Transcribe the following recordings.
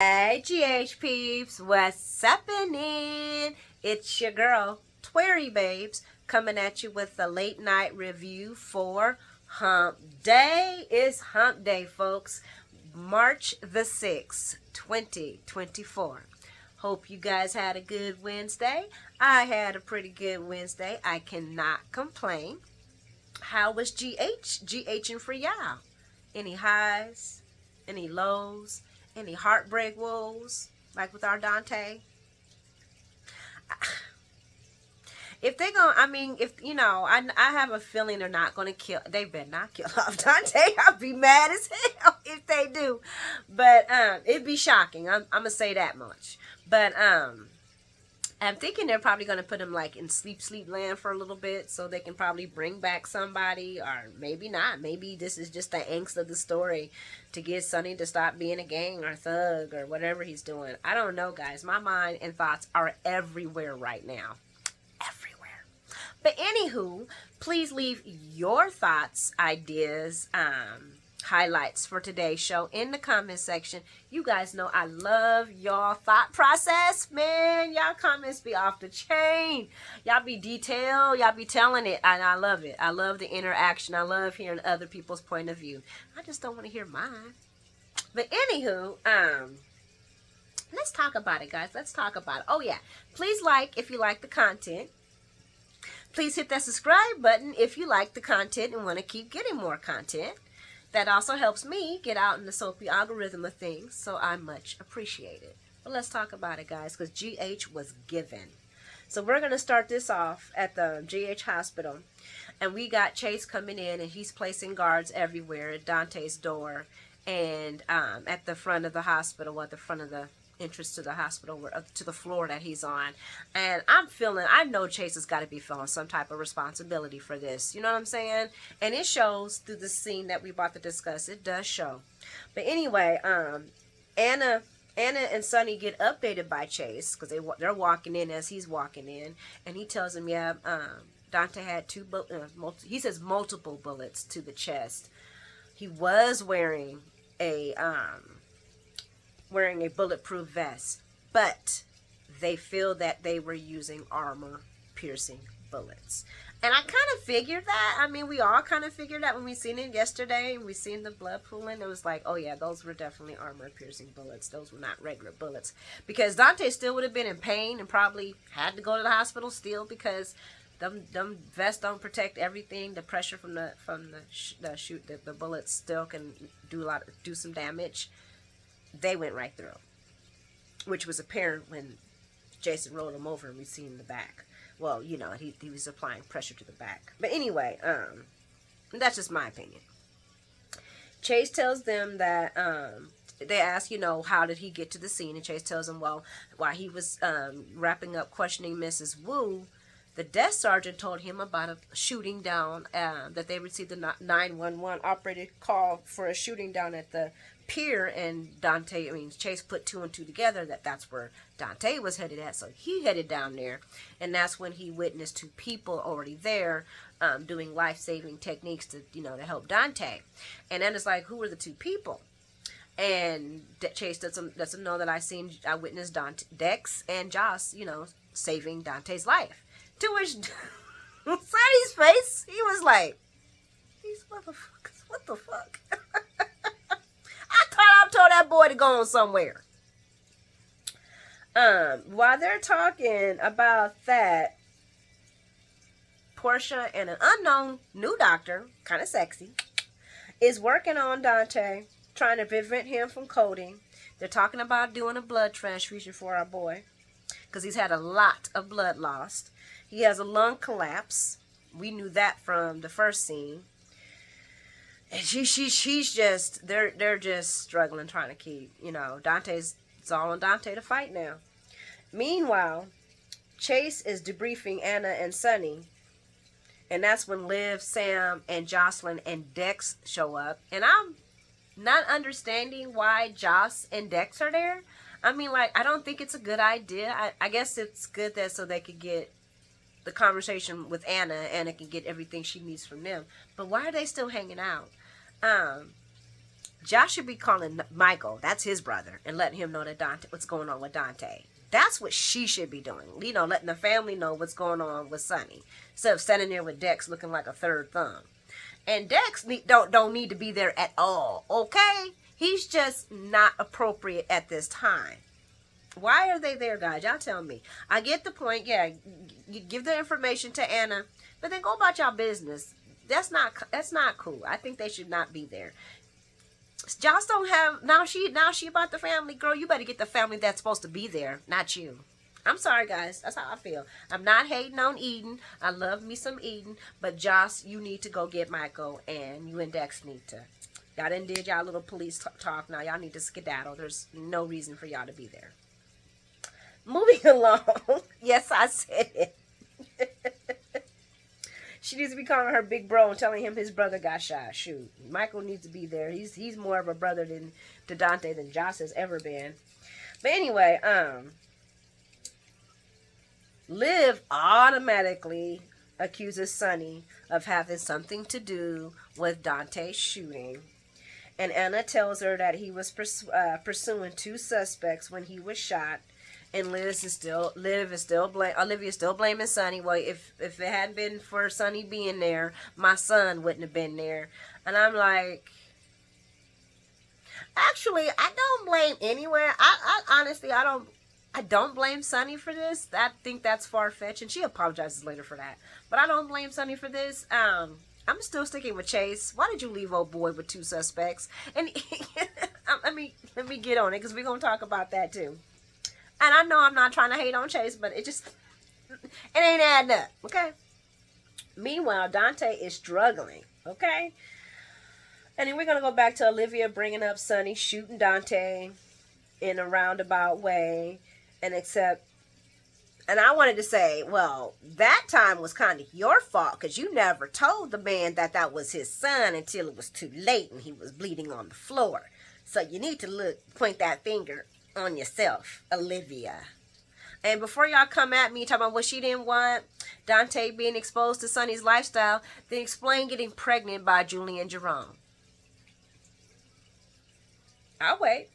Hey GH peeps, what's happening? It's your girl, Twary Babes, coming at you with a late night review for Hump Day. It's Hump Day, folks. March the 6th, 2024. Hope you guys had a good Wednesday. I had a pretty good Wednesday. I cannot complain. How was GH? GHing for y'all. Any highs? Any lows? Any heartbreak woes? Like with our Dante? If they gonna, if you know, I have a feeling they're not gonna kill. They better not kill off Dante. I'll be mad as hell if they do. But it'd be shocking. I'm gonna say that much. But I'm thinking they're probably going to put him like in sleep land for a little bit so they can probably bring back somebody, or maybe not. Maybe this is just the angst of the story to get Sonny to stop being a gang or thug or whatever he's doing. I don't know, guys. My mind and thoughts are everywhere right now. Everywhere. But anywho, please leave your thoughts, ideas, highlights for today's show in the comment section. You guys know I love y'all thought process, man. Y'all comments be off the chain. Y'all be detailed. Y'all be telling it, and I love it. I love the interaction. I love hearing other people's point of view. I just don't want to hear mine. But anywho, let's talk about it, guys. Let's talk about it. Oh yeah, please like if you like the content. Please hit that subscribe button if you like the content and want to keep getting more content. That also helps me get out in the soapy algorithm of things, so I much appreciate it. But let's talk about it, guys, because GH was given. So we're going to start this off at the GH hospital, and we got Chase coming in, and he's placing guards everywhere at Dante's door and at the front of the hospital, at the front of the entrance to the hospital, to the floor that he's on. And I know Chase has got to be feeling some type of responsibility for this. You know what I'm saying? And it shows through the scene that we about to discuss. It does show. But anyway, Anna and Sonny get updated by Chase because they're walking in as he's walking in, and he tells him, yeah, Dante had he says multiple bullets to the chest. He was wearing a bulletproof vest, but they feel that they were using armor-piercing bullets. And I kind of figured that. I mean, we all kind of figured that when we seen it yesterday. We seen the blood pooling. It was like, oh yeah, those were definitely armor-piercing bullets. Those were not regular bullets. Because Dante still would have been in pain and probably had to go to the hospital still because them vests don't protect everything. The pressure from the bullets still can do some damage. They went right through, which was apparent when Jason rolled him over and we seen the back. Well, you know, he was applying pressure to the back. But anyway, that's just my opinion. Chase tells them that they ask, you know, how did he get to the scene? And Chase tells them, well, while he was wrapping up questioning Mrs. Wu, the desk sergeant told him about a shooting down, that they received a 911 operated call for a shooting down at the pier, and Chase put two and two together that's where Dante was headed at, so he headed down there, and that's when he witnessed two people already there doing life-saving techniques to help Dante. And then it's like, who were the two people? And Chase lets him know that I witnessed Dex and Joss, saving Dante's life. To which Sonny's face, he was like, these motherfuckers, what the fuck? I told that boy to go on somewhere. While they're talking about that, Portia and an unknown new doctor, kind of sexy, is working on Dante, trying to prevent him from coding. They're talking about doing a blood transfusion for our boy because he's had a lot of blood lost. He has a lung collapse. We knew that from the first scene. And she's just, they're just struggling trying to keep, it's all on Dante to fight now. Meanwhile, Chase is debriefing Anna and Sonny. And that's when Liv, Sam, and Jocelyn and Dex show up. And I'm not understanding why Joss and Dex are there. I don't think it's a good idea. I guess it's good that so they could get the conversation with Anna. Anna can get everything she needs from them. But why are they still hanging out? Josh should be calling Michael, that's his brother, and letting him know that what's going on with Dante. That's what she should be doing. You know, letting the family know what's going on with Sonny. Instead of standing there with Dex looking like a third thumb. And Dex don't need to be there at all, okay? He's just not appropriate at this time. Why are they there, guys? Y'all tell me. I get the point. Yeah, you give the information to Anna, but then go about your business. That's not cool. I think they should not be there. Joss don't have now she about the family. Girl, you better get the family that's supposed to be there, not you. I'm sorry, guys. That's how I feel. I'm not hating on Eden. I love me some Eden, but Joss, you need to go get Michael, and you and Dex need to. Y'all done did y'all little police talk. Now y'all need to skedaddle. There's no reason for y'all to be there. Moving along. Yes, I said it. She needs to be calling her big bro and telling him his brother got shot. Shoot, Michael needs to be there. He's more of a brother to Dante than Joss has ever been. But anyway, Liv automatically accuses Sonny of having something to do with Dante's shooting. And Anna tells her that he was pursuing 2 suspects when he was shot. And Olivia is still blaming Sonny. Well, if it hadn't been for Sonny being there, my son wouldn't have been there. And I'm like, actually, I don't blame anywhere. I honestly, I don't blame Sonny for this. I think that's far-fetched, and she apologizes later for that. But I don't blame Sonny for this. I'm still sticking with Chase. Why did you leave old boy with 2 suspects? And let me get on it, because we're gonna talk about that too. And I know I'm not trying to hate on Chase, but it ain't adding up, okay? Meanwhile, Dante is struggling, okay? And then we're going to go back to Olivia bringing up Sonny shooting Dante in a roundabout way. And I wanted to say, well, that time was kind of your fault, because you never told the man that was his son until it was too late and he was bleeding on the floor. So you need to point that finger on yourself, Olivia. And before y'all come at me talking about what she didn't want, Dante being exposed to Sonny's lifestyle, then explain getting pregnant by Julie and Jerome. I'll wait.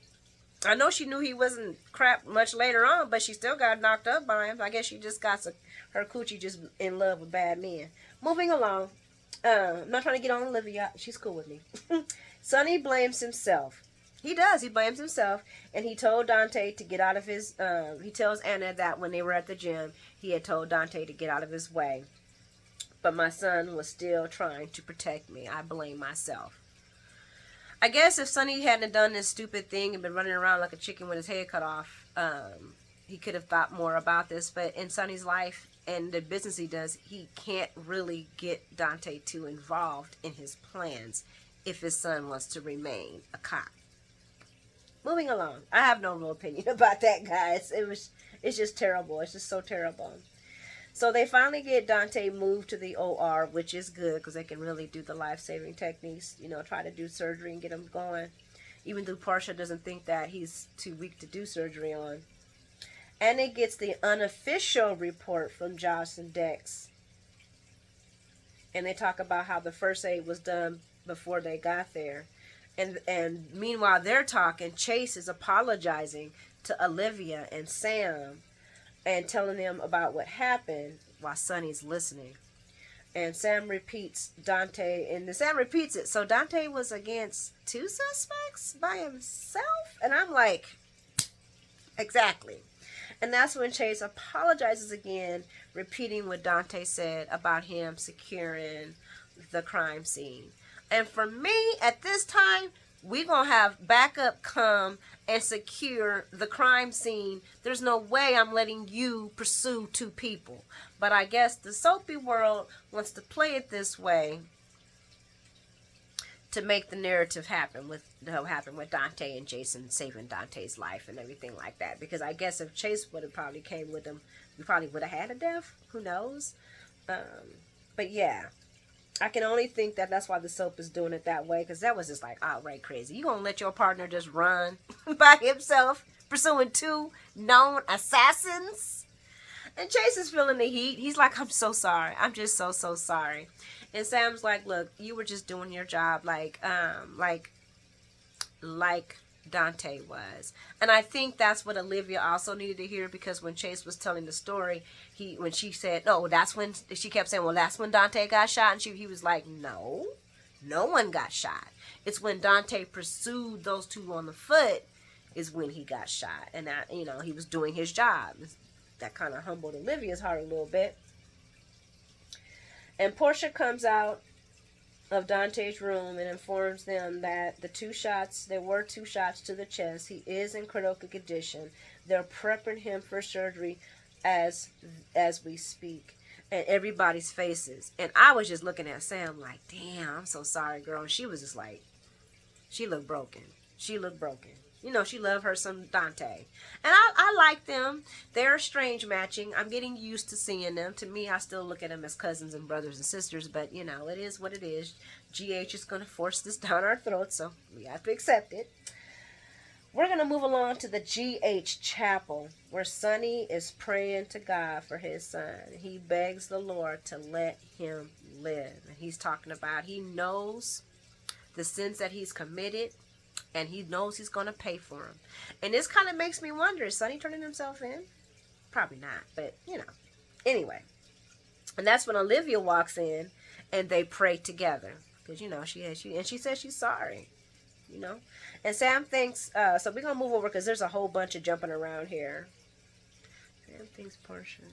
I know she knew he wasn't crap much later on, but she still got knocked up by him. I guess she just got her coochie just in love with bad men. Moving along. I'm not trying to get on Olivia. She's cool with me. Sonny blames himself. He does. He blames himself. And he told Dante to get out of his... he tells Anna that when they were at the gym, he had told Dante to get out of his way. But my son was still trying to protect me. I blame myself. I guess if Sonny hadn't done this stupid thing and been running around like a chicken with his head cut off, he could have thought more about this. But in Sonny's life and the business he does, he can't really get Dante too involved in his plans if his son wants to remain a cop. Moving along. I have no real opinion about that, guys. It's just terrible. It's just so terrible. So they finally get Dante moved to the OR, which is good because they can really do the life-saving techniques. You know, try to do surgery and get him going. Even though Portia doesn't think that he's too weak to do surgery on. And it gets the unofficial report from Joss and Dex. And they talk about how the first aid was done before they got there. And meanwhile they're talking, Chase is apologizing to Olivia and Sam and telling them about what happened while Sonny's listening. And Sam repeats Dante, and Sam repeats it. So Dante was against 2 suspects by himself? And I'm like, exactly. And that's when Chase apologizes again, repeating what Dante said about him securing the crime scene. And for me, at this time, we're going to have backup come and secure the crime scene. There's no way I'm letting you pursue 2 people. But I guess the soapy world wants to play it this way to make the narrative happen with Dante and Jason saving Dante's life and everything like that. Because I guess if Chase would have probably came with him, we probably would have had a death. Who knows? But yeah. I can only think that that's why the soap is doing it that way, because that was just like outright crazy. You gonna let your partner just run by himself, pursuing 2 known assassins? And Chase is feeling the heat. He's like, I'm so sorry. I'm just so sorry. And Sam's like, look, you were just doing your job. Like, like Dante was. And I think that's what Olivia also needed to hear, because when Chase was telling the story, when she said, no, that's when, she kept saying, well, that's when Dante got shot. And he was like, no, no one got shot. It's when Dante pursued those two on the foot is when he got shot. And that, he was doing his job. That kind of humbled Olivia's heart a little bit. And Portia comes out of Dante's room and informs them that there were two shots to the chest. He is in critical condition. They're prepping him for surgery as we speak. And everybody's faces. And I was just looking at Sam like, damn, I'm so sorry, girl. And she was just like, she looked broken. She looked broken. She loved her some Dante. And I like them. They're strange matching. I'm getting used to seeing them. To me, I still look at them as cousins and brothers and sisters. But, it is what it is. GH is going to force this down our throats, so we have to accept it. We're going to move along to the GH chapel, where Sonny is praying to God for his son. He begs the Lord to let him live. And he's talking about he knows the sins that he's committed, and he knows he's going to pay for them. And this kind of makes me wonder, is Sonny turning himself in? Probably not, but, Anyway. And that's when Olivia walks in, and they pray together. Because, she says she's sorry. And Sam thinks, so we're going to move over because there's a whole bunch of jumping around here. Sam thinks Portia.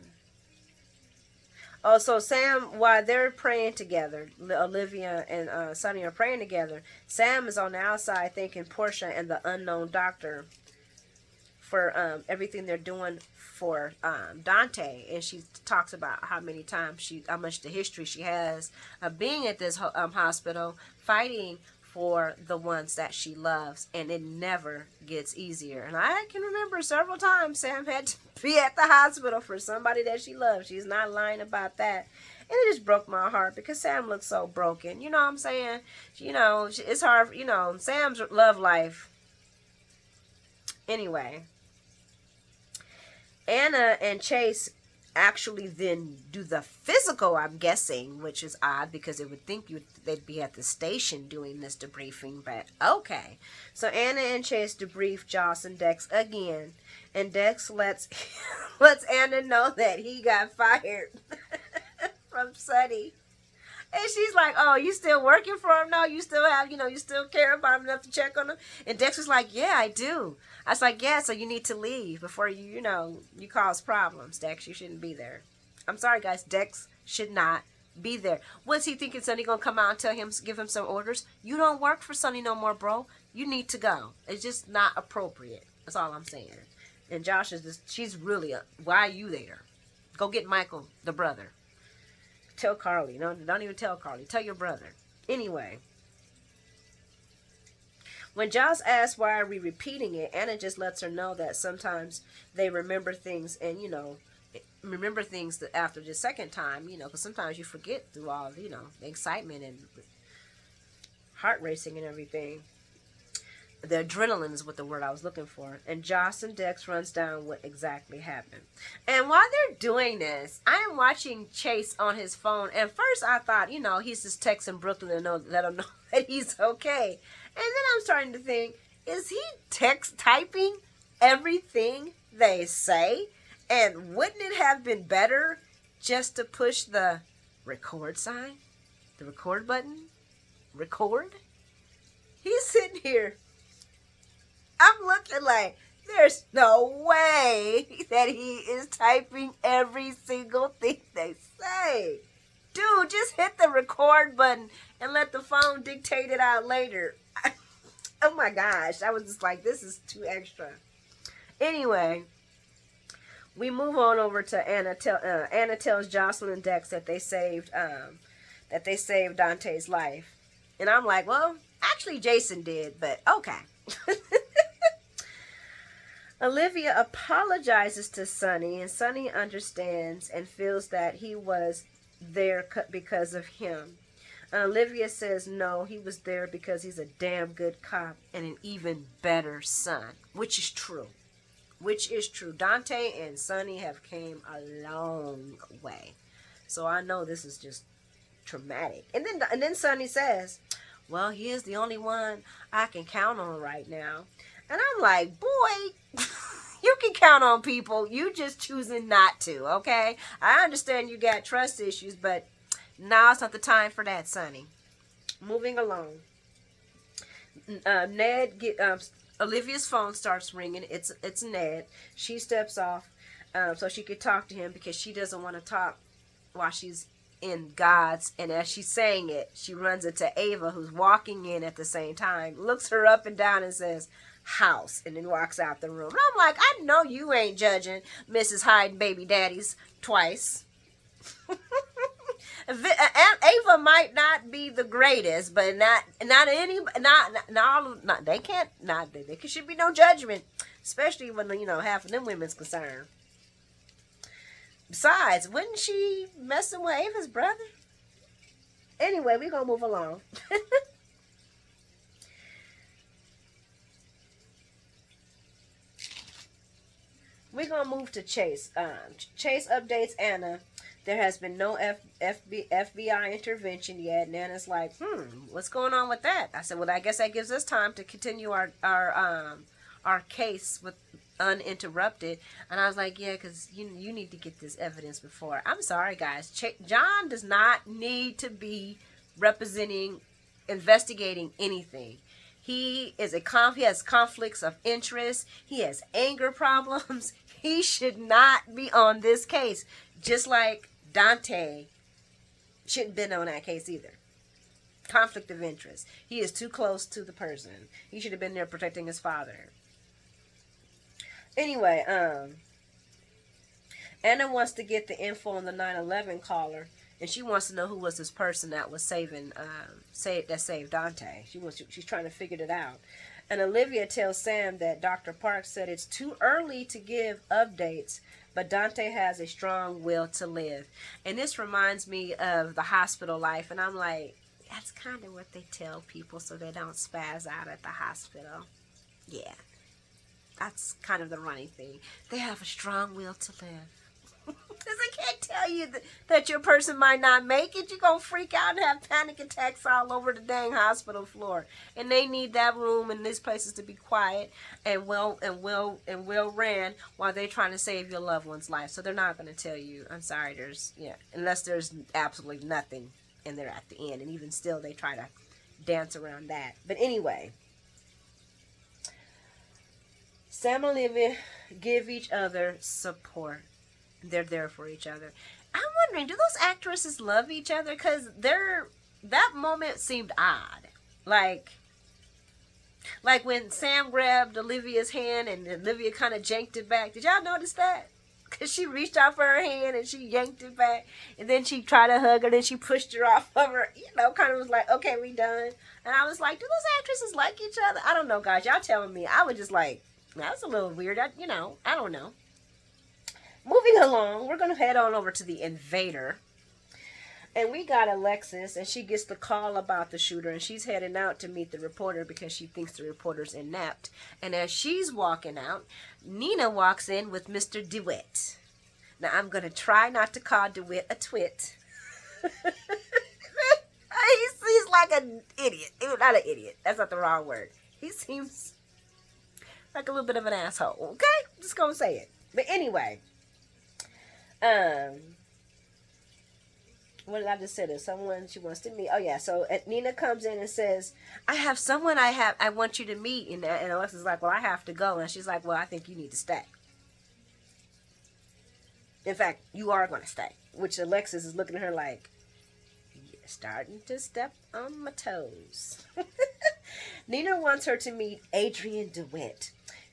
Oh, so Sam, while they're praying together, Olivia and Sonny are praying together, Sam is on the outside thanking Portia and the unknown doctor for everything they're doing for Dante. And she talks about how much the history she has of being at this hospital, fighting for the ones that she loves, and it never gets easier. And I can remember several times Sam had to be at the hospital for somebody that she loves. She's not lying about that. And it just broke my heart because Sam looks so broken. You know what I'm saying? It's hard, Sam's love life. Anyway, Anna and Chase actually then do the physical, I'm guessing, which is odd because they would think they'd be at the station doing this debriefing, but okay. So Anna and Chase debrief Joss and Dex again, and Dex lets Anna know that he got fired from Sonny. And she's like, oh, you still working for him? No, you still have, you still care about him enough to check on him? And Dex was like, yeah, I do. I was like, yeah, so you need to leave before you cause problems, Dex. You shouldn't be there. I'm sorry, guys. Dex should not be there. What's he thinking Sonny going to come out and give him some orders? You don't work for Sonny no more, bro. You need to go. It's just not appropriate. That's all I'm saying. And Josh is just, she's really, why are you there? Go get Michael, the brother. Tell Carly. No, don't even tell Carly. Tell your brother. Anyway. When Joss asks why are we repeating it, Anna just lets her know that sometimes they remember things and, remember things after the second time, because sometimes you forget through all, the excitement and heart racing and everything. The adrenaline is what the word I was looking for. And Joss and Dex runs down what exactly happened. And while they're doing this, I am watching Chase on his phone. And first I thought, he's just texting Brooklyn to let him know that he's okay. And then I'm starting to think, is he typing everything they say? And wouldn't it have been better just to push the record sign? The record button? Record? He's sitting here. I'm looking like, there's no way that he is typing every single thing they say. Dude, just hit the record button and let the phone dictate it out later. Oh my gosh, I was just like, this is too extra. Anyway, we move on over to Anna. Anna tells Jocelyn and Dex that they saved Dante's life. And I'm like, well, actually Jason did, but okay. Olivia apologizes to Sonny, and Sonny understands and feels that he was there because of him. Olivia says no, he was there because he's a damn good cop and an even better son, which is true. Dante and Sonny have came a long way. So I know this is just traumatic. And then Sonny says, well, he is the only one I can count on right now. And I'm like, boy, you can count on people. You just choosing not to, okay? I understand you got trust issues, but now it's not the time for that, Sonny. Moving along. Olivia's phone starts ringing. It's Ned. She steps off so she could talk to him because she doesn't want to talk while she's in God's. And as she's saying it, she runs into Ava, who's walking in at the same time, looks her up and down and says, house, and then walks out the room. And I'm like, I know you ain't judging Mrs. Hyde and baby daddies twice. Ava might not be the greatest, but they can't, there should be no judgment, especially when half of them women's concerned. Besides, wasn't she messing with Ava's brother? Anyway, we're gonna move along. We're gonna move to Chase. Chase updates Anna. There has been no FBI intervention yet. And Anna's like, what's going on with that? I said, well, I guess that gives us time to continue our case with uninterrupted. And I was like, yeah, because you need to get this evidence before. I'm sorry, guys. John does not need to be investigating anything. He has conflicts of interest. He has anger problems. He should not be on this case. Just like Dante shouldn't have been on that case either. Conflict of interest. He is too close to the person. He should have been there protecting his father. Anyway, Anna wants to get the info on the 9/11 caller, and she wants to know who was this person that was saved Dante. She's trying to figure it out. And Olivia tells Sam that Dr. Park said it's too early to give updates, but Dante has a strong will to live. And this reminds me of the hospital life, and I'm like, that's kind of what they tell people so they don't spaz out at the hospital. Yeah, that's kind of the running thing. They have a strong will to live. Because I can't tell you that your person might not make it. You're going to freak out and have panic attacks all over the dang hospital floor. And they need that room and these places to be quiet and well ran while they're trying to save your loved one's life. So they're not going to tell you, I'm sorry, unless there's absolutely nothing and they're at the end. And even still, they try to dance around that. But anyway, Sam and Olivia give each other support. They're there for each other. I'm wondering, do those actresses love each other? Because that moment seemed odd. Like when Sam grabbed Olivia's hand and Olivia kind of yanked it back. Did y'all notice that? Because she reached out for her hand and she yanked it back. And then she tried to hug her. Then she pushed her off of her. Kind of was like, okay, we done. And I was like, do those actresses like each other? I don't know, guys. Y'all telling me. I was just like, that's a little weird. I don't know. Moving along, we're going to head on over to the Invader. And we got Alexis, and she gets the call about the shooter, and she's heading out to meet the reporter because she thinks the reporter's inept. And as she's walking out, Nina walks in with Mr. DeWitt. Now, I'm going to try not to call DeWitt a twit. He's like an idiot. Not an idiot. That's not the wrong word. He seems like a little bit of an asshole. Okay? I'm just going to say it. But anyway. What did I just say? There's someone she wants to meet. Oh yeah, so Nina comes in and says, I have someone I want you to meet. And Alexis is like, well, I have to go. And she's like, well, I think you need to stay. In fact, you are going to stay. Which Alexis is looking at her like, you're starting to step on my toes. Nina wants her to meet Adrian DeWitt.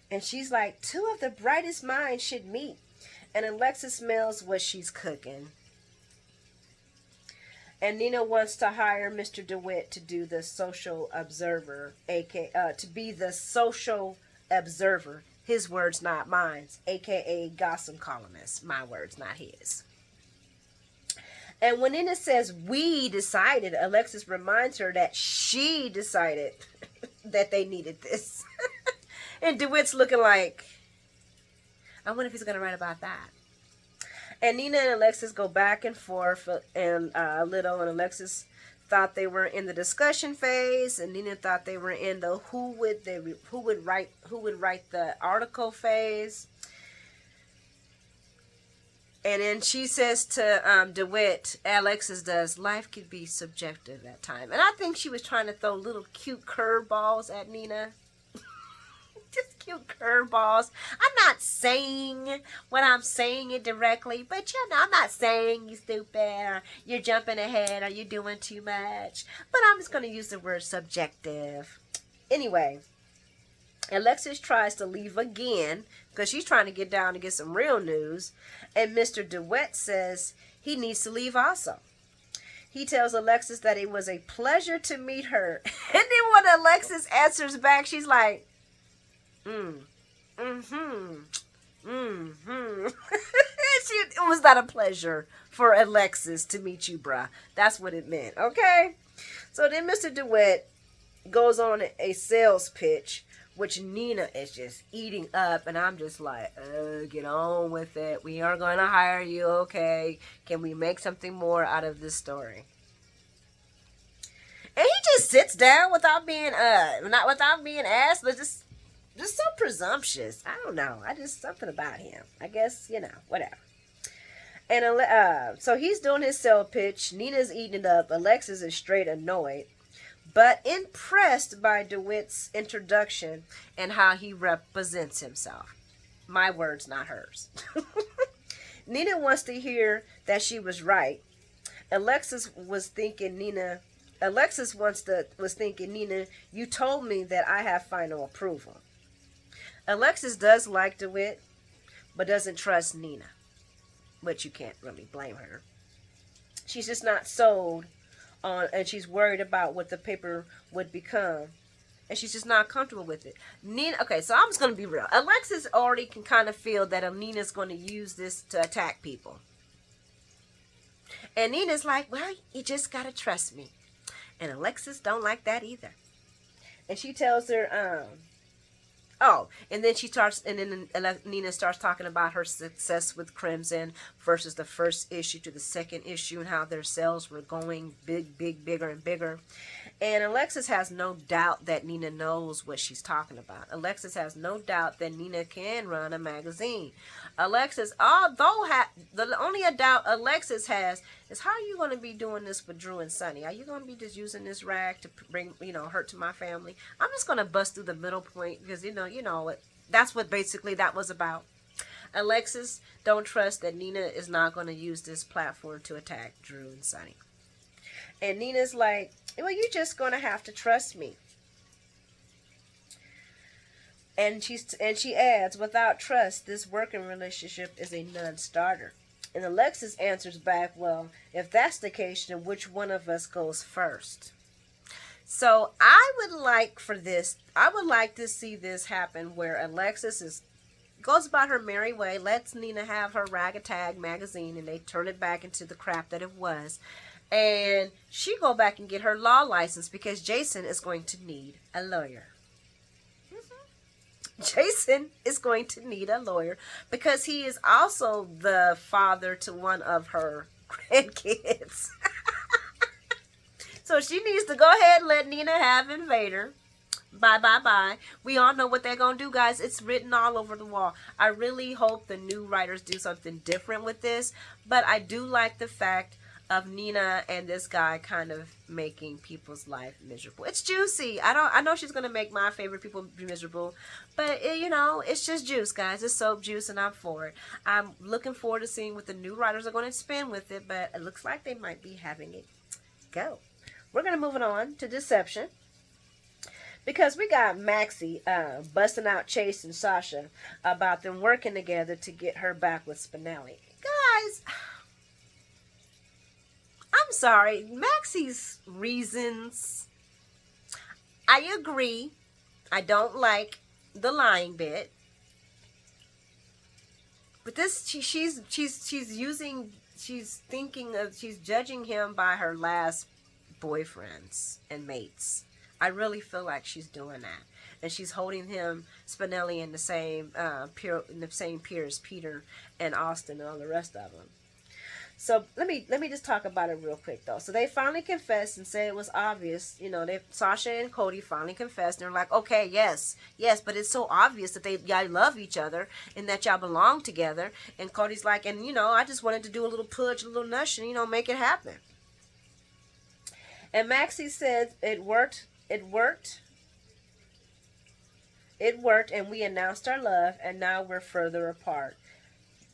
And she's like, two of the brightest minds should meet. And Alexis smells what she's cooking. And Nina wants to hire Mr. DeWitt to do the social observer, to be the social observer. His words, not mine, aka gossip columnist. My words, not his. And when Nina says we decided, Alexis reminds her that she decided that they needed this. And DeWitt's looking like, I wonder if he's going to write about that. And Nina and Alexis go back and forth and a little, and Alexis thought they were in the discussion phase, and Nina thought they were in the who would write the article phase. And then she says to DeWitt, Alexis does, life could be subjective at times. And I think she was trying to throw little cute curveballs at Nina. Just cute curveballs. I'm not saying what I'm saying it directly, but you know, I'm not saying you stupid or you're jumping ahead or you're doing too much. But I'm just going to use the word subjective. Anyway, Alexis tries to leave again because she's trying to get down to get some real news. And Mr. DeWitt says he needs to leave also. He tells Alexis that it was a pleasure to meet her. And then when Alexis answers back, she's like, it was not a pleasure for Alexis to meet you, bruh. That's what it meant, okay? So then Mr. DeWitt goes on a sales pitch, which Nina is just eating up, and I'm just like, get on with it. We are going to hire you, okay? Can we make something more out of this story? And he just sits down without being asked, but just so presumptuous. I don't know. Something about him. I guess, whatever. And so he's doing his sell pitch. Nina's eating it up. Alexis is straight annoyed, but impressed by DeWitt's introduction and how he represents himself. My words, not hers. Nina wants to hear that she was right. Alexis was thinking, Nina, you told me that I have final approval. Alexis does like DeWitt, but doesn't trust Nina, which you can't really blame her. She's just not sold on, and she's worried about what the paper would become, and she's just not comfortable with it. Nina, okay, so I'm just going to be real. Alexis already can kind of feel that Nina's going to use this to attack people. And Nina's like, well, you just got to trust me. And Alexis don't like that either. And she tells her, and then Nina starts talking about her success with Crimson versus the first issue to the second issue and how their sales were going bigger and bigger. And Alexis has no doubt that Nina knows what she's talking about. Alexis has no doubt that Nina can run a magazine. Alexis, the only doubt Alexis has is, how are you going to be doing this with Drew and Sonny? Are you going to be just using this rag to bring, hurt to my family? I'm just going to bust through the middle point because, that's what basically that was about. Alexis don't trust that Nina is not going to use this platform to attack Drew and Sonny. And Nina's like, well, you're just going to have to trust me. And she adds, without trust, this working relationship is a non-starter. And Alexis answers back, well, if that's the case, then which one of us goes first? So I would like to see this happen where Alexis goes about her merry way, lets Nina have her rag-a-tag magazine, and they turn it back into the crap that it was. And she go back and get her law license because Jason is going to need a lawyer. Jason is going to need a lawyer because he is also the father to one of her grandkids. So she needs to go ahead and let Nina have Invader. Bye. We all know what they're going to do, guys. It's written all over the wall. I really hope the new writers do something different with this. But I do like the fact of Nina and this guy kind of making people's life miserable. It's juicy. I know she's gonna make my favorite people be miserable, but it's just juice, guys. It's soap juice, and I'm for it. I'm looking forward to seeing what the new writers are going to spin with it, but it looks like they might be having it go. We're gonna move it on to Deception because we got Maxie busting out Chase and Sasha about them working together to get her back with Spinelli. Guys, I'm sorry, Maxie's reasons, I agree. I don't like the lying bit. But this, she's judging him by her last boyfriends and mates. I really feel like she's doing that. And she's holding him, Spinelli, in the same peer as Peter and Austin and all the rest of them. So let me just talk about it real quick though. So they finally confessed and said it was obvious. Sasha and Cody finally confessed. And they're like, okay, yes, yes, but it's so obvious that y'all love each other and that y'all belong together. And Cody's like, and I just wanted to do a little pudge, a little nush, and make it happen. And Maxie said it worked. It worked. It worked, and we announced our love, and now we're further apart.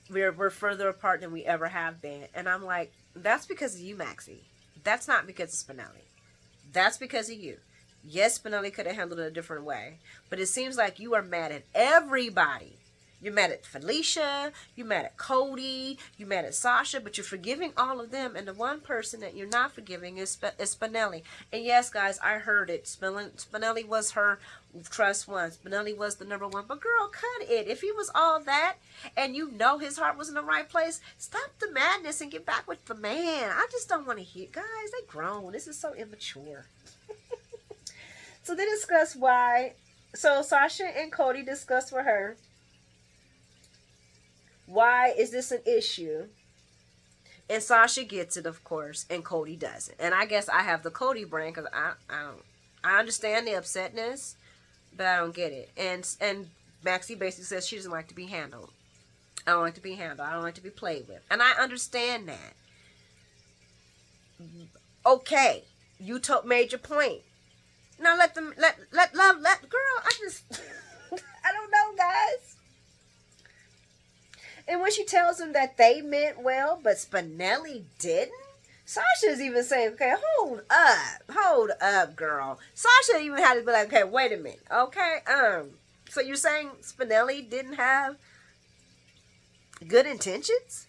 We're further apart than we ever have been. And I'm like, that's because of you, Maxie. That's not because of Spinelli. That's because of you. Yes, Spinelli could have handled it a different way, but it seems like you are mad at everybody. You're mad at Felicia, you're mad at Cody, you're mad at Sasha, but you're forgiving all of them, and the one person that you're not forgiving is Spinelli. And yes, guys, I heard it. Spinelli was her trust one. Spinelli was the number one. But girl, cut it. If he was all that, and his heart was in the right place, stop the madness and get back with the man. I just don't want to hear. Guys, they grown. This is so immature. So they discussed why. So Sasha and Cody discussed with her, why is this an issue? And Sasha gets it, of course, and Cody doesn't. And I guess I have the Cody brain because I understand the upsetness, but I don't get it. And Maxie basically says she doesn't like to be handled. I don't like to be handled. I don't like to be played with. And I understand that. Okay, you made your point. Now let girl, I just, I don't know, guys. And when she tells him that they meant well, but Spinelli didn't, Sasha's even saying, okay, hold up, girl. Sasha even had to be like, okay, wait a minute, okay, so you're saying Spinelli didn't have good intentions?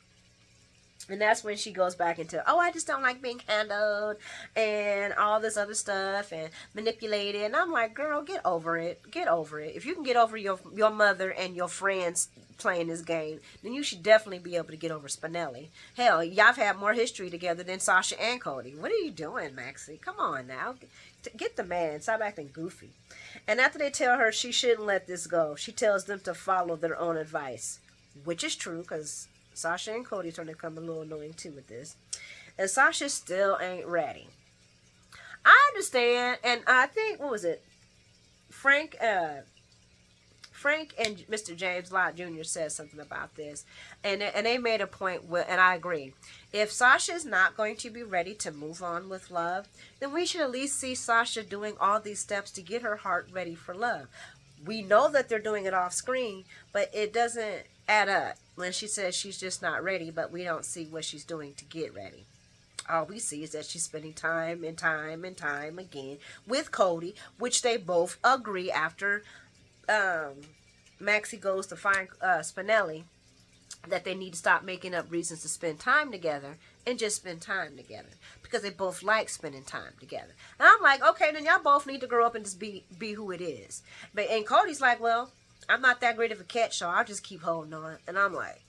And that's when she goes back into, I just don't like being handled and all this other stuff and manipulated. And I'm like, girl, get over it. Get over it. If you can get over your mother and your friends playing this game, then you should definitely be able to get over Spinelli. Hell, y'all have had more history together than Sasha and Cody. What are you doing, Maxie? Come on now. Get the man. Stop acting goofy. And after they tell her she shouldn't let this go, she tells them to follow their own advice, which is true because Sasha and Cody starting to become a little annoying too with this. And Sasha still ain't ready. I understand, and I think, what was it? Frank and Mr. James Lott Jr. said something about this. And they made a point, with, and I agree. If Sasha is not going to be ready to move on with love, then we should at least see Sasha doing all these steps to get her heart ready for love. We know that they're doing it off screen, but it doesn't add up when she says she's just not ready, but we don't see what she's doing to get ready. All we see is that she's spending time and time and time again with Cody, which they both agree after Maxie goes to find Spinelli, that they need to stop making up reasons to spend time together and just spend time together because they both like spending time together. And I'm like, okay, then y'all both need to grow up and just be who it is. And Cody's like, well, I'm not that great of a catch, so I'll just keep holding on. And I'm like,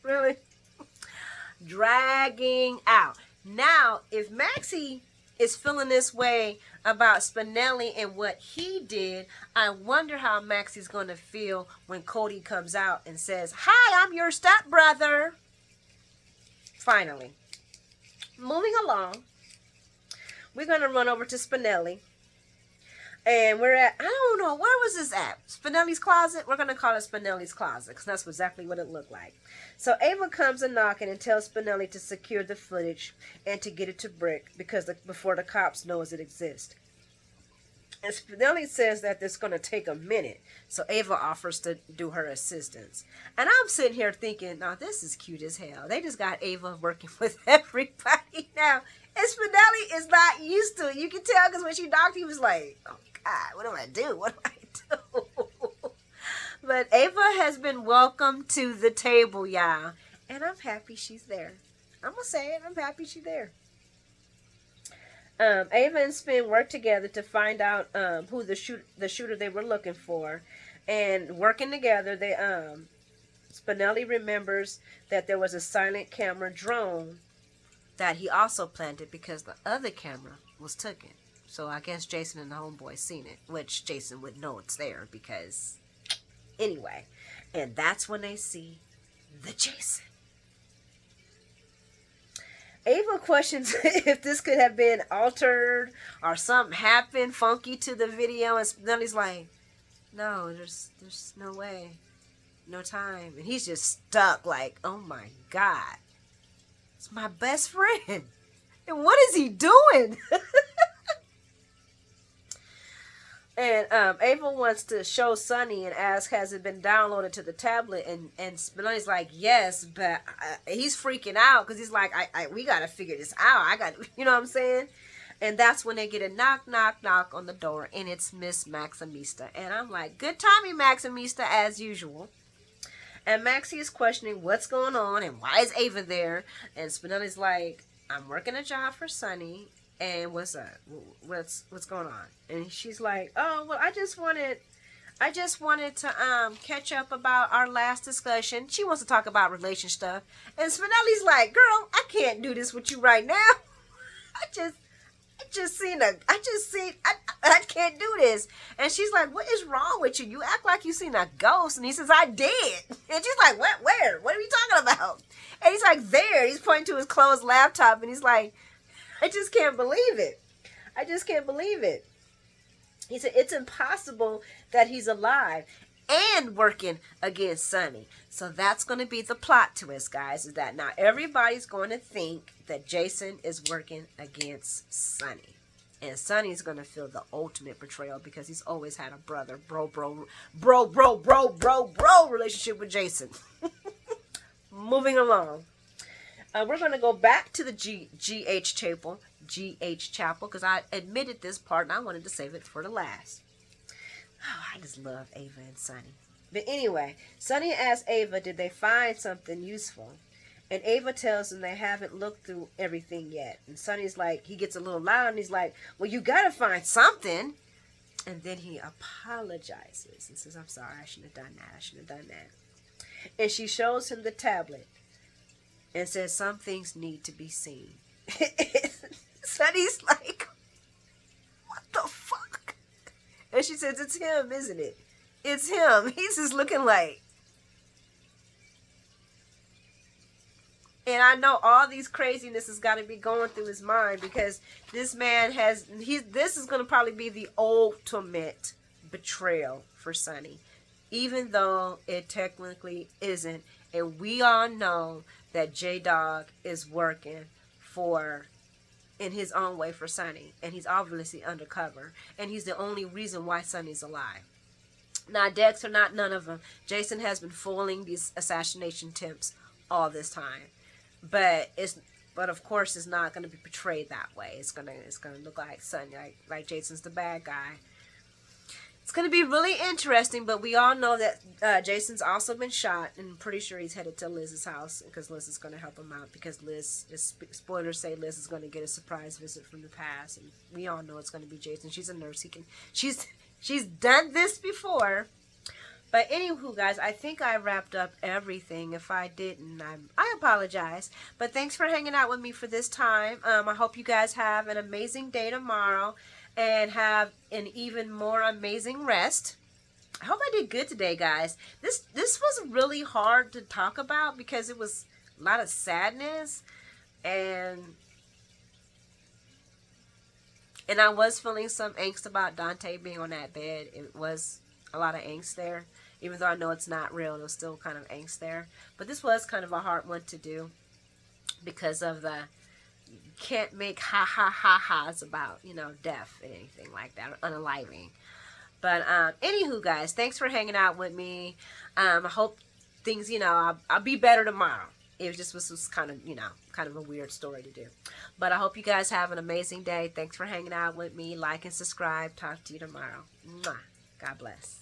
really? Dragging out. Now, if Maxie is feeling this way about Spinelli and what he did, I wonder how Maxie's going to feel when Cody comes out and says, hi, I'm your stepbrother. Finally. Moving along, we're going to run over to Spinelli. And we're at, I don't know, where was this at? Spinelli's closet? We're going to call it Spinelli's closet because that's exactly what it looked like. So Ava comes and knocking and tells Spinelli to secure the footage and to get it to Brick before the cops knows it exists. And Spinelli says that it's going to take a minute. So Ava offers to do her assistance. And I'm sitting here thinking, now this is cute as hell. They just got Ava working with everybody now. And Spinelli is not used to it. You can tell because when she knocked, he was like, oh God, what do I do? What do I do? But Ava has been welcomed to the table, y'all. And I'm happy she's there. I'm going to say it. I'm happy she's there. Ava and Spin worked together to find out who the shooter they were looking for. And working together, they Spinelli remembers that there was a silent camera drone that he also planted because the other camera was taken. So I guess Jason and the homeboy seen it, which Jason would know it's there because, anyway. And that's when they see the Jason. Ava questions if this could have been altered or something happened funky to the video, and Spinelli's like, no, there's no way, no time, and he's just stuck like, oh my god, it's my best friend, and what is he doing? And Ava wants to show Sonny and ask, has it been downloaded to the tablet? And Spinelli's like, yes, but he's freaking out because he's like, we got to figure this out. I got, you know what I'm saying? And that's when they get a knock, knock, knock on the door, and it's Miss Maximista. And I'm like, good timing, Maximista, as usual. And Maxie is questioning what's going on and why is Ava there? And Spinelli's like, I'm working a job for Sonny. And what's up? What's going on? And she's like, oh, well, I just wanted to catch up about our last discussion. She wants to talk about relation stuff. And Spinelli's like, girl, I can't do this with you right now. I can't do this. And she's like, what is wrong with you? You act like you seen a ghost. And he says, I did. And she's like, what, where? What are you talking about? And he's like, there. He's pointing to his closed laptop. And he's like, I just can't believe it. I just can't believe it. He said, it's impossible that he's alive and working against Sonny. So that's going to be the plot twist, guys, is that now everybody's going to think that Jason is working against Sonny. And Sonny's going to feel the ultimate betrayal because he's always had a brother, bro relationship with Jason. Moving along. We're going to go back to the GH Chapel, because I admitted this part and I wanted to save it for the last. Oh, I just love Ava and Sonny. But anyway, Sonny asks Ava, did they find something useful? And Ava tells them they haven't looked through everything yet. And Sonny's like, he gets a little loud and he's like, well, you got to find something. And then he apologizes and says, I'm sorry, I shouldn't have done that. And she shows him the tablet and says, some things need to be seen. Sonny's like, what the fuck? And she says, it's him, isn't it? It's him. He's just looking like. And I know all these craziness has got to be going through his mind because this man this is going to probably be the ultimate betrayal for Sonny. Even though it technically isn't. And we all know that J-Dog is working in his own way for Sonny. And he's obviously undercover. And he's the only reason why Sonny's alive. Now, Dex or not, none of them. Jason has been fooling these assassination attempts all this time. But of course it's not going to be portrayed that way. It's gonna look like Sonny, like Jason's the bad guy. It's going to be really interesting, but we all know that Jason's also been shot, and I'm pretty sure he's headed to Liz's house because Liz is going to help him out because spoilers say Liz is going to get a surprise visit from the past, and we all know it's going to be Jason. She's a nurse. She's done this before. But anywho, guys, I think I wrapped up everything. If I didn't, I apologize. But thanks for hanging out with me for this time. I hope you guys have an amazing day tomorrow and have an even more amazing rest. I hope I did good today, guys. This was really hard to talk about because it was a lot of sadness and I was feeling some angst about Dante being on that bed. It was a lot of angst there. Even though I know it's not real, there's still kind of angst there. But this was kind of a hard one to do because of the can't make ha-ha-ha-has about, death and anything like that, or unaliving. But anywho, guys, thanks for hanging out with me. I hope things, I'll be better tomorrow. It just was kind of a weird story to do. But I hope you guys have an amazing day. Thanks for hanging out with me. Like and subscribe. Talk to you tomorrow. Mwah. God bless.